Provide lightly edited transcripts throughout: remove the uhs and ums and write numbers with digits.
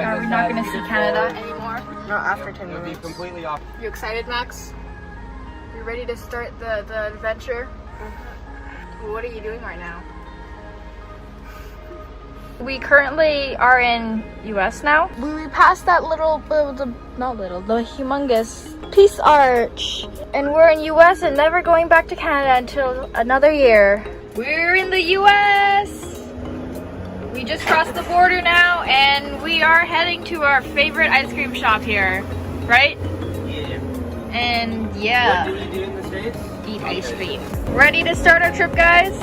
Are we not going to see Canada anymore? Not after 10 minutes. Completely off. You excited, Max? You ready to start the adventure? What are you doing right now? We currently are in US now. We passed that the humongous Peace Arch. And we're in US and never going back to Canada until another year. We're in the US! We just crossed the border now and we are heading to our favorite ice cream shop here, right? Yeah. And yeah. What do we do in the States? Eat ice cream. Ready to start our trip, guys?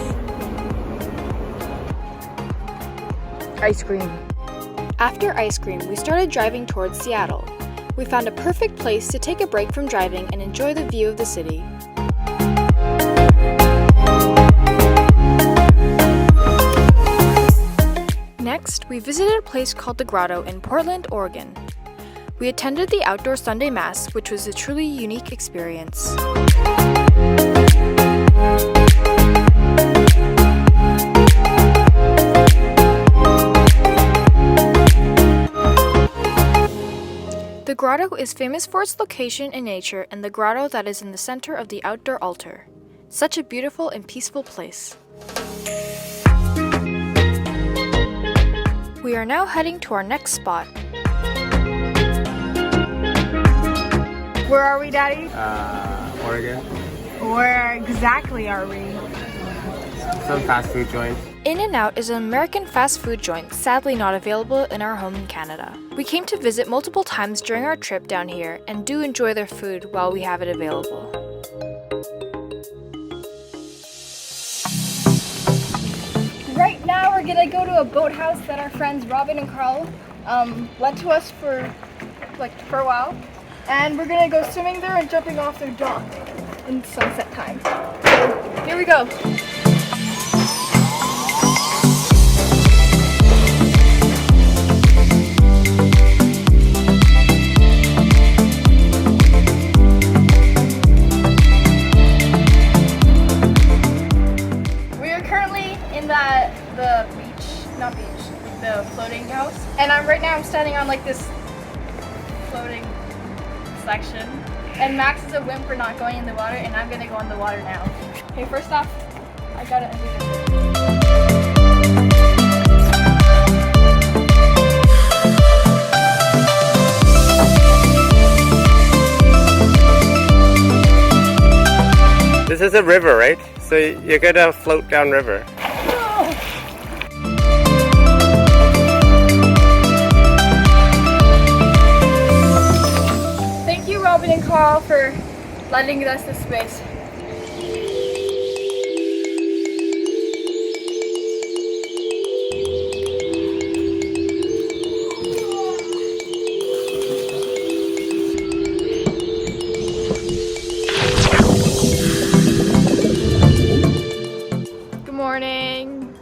Ice cream. After ice cream, we started driving towards Seattle. We found a perfect place to take a break from driving and enjoy the view of the city. Next, we visited a place called The Grotto in Portland, Oregon. We attended the outdoor Sunday Mass, which was a truly unique experience. The grotto is famous for its location in nature and the grotto that is in the center of the outdoor altar. Such a beautiful and peaceful place. We are now heading to our next spot. Where are we, Daddy? Oregon. Where exactly are we? Some fast food joint. In-N-Out is an American fast food joint, sadly not available in our home in Canada. We came to visit multiple times during our trip down here and do enjoy their food while we have it available. Right now we're gonna go to a boathouse that our friends Robin and Carl lent to us for a while. And we're gonna go swimming there and jumping off their dock in sunset time. So here we go. The floating house, and right now I'm standing on this floating section, and Max is a wimp for not going in the water, and I'm gonna go in the water now. Okay, first off, I gotta undo This is a river, right? So you're gonna float down river. Robin and Carl for lending us this space. Good morning.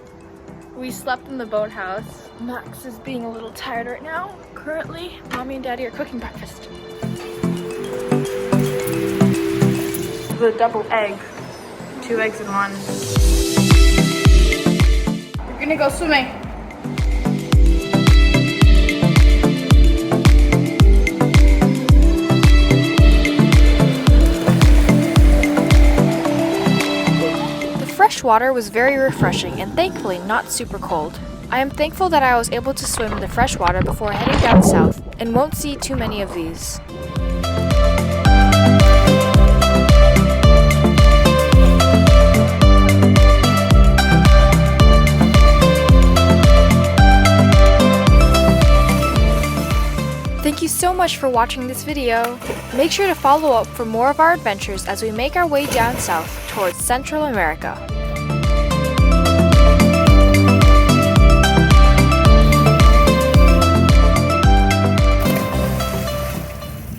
We slept in the boathouse. Max is being a little tired right now. Currently, Mommy and Daddy are cooking breakfast. The double egg. 2 eggs in one. We're gonna go swimming. The fresh water was very refreshing and thankfully not super cold. I am thankful that I was able to swim in the fresh water before heading down south and won't see too many of these. Thank you so much for watching this video. Make sure to follow up for more of our adventures as we make our way down south towards Central America.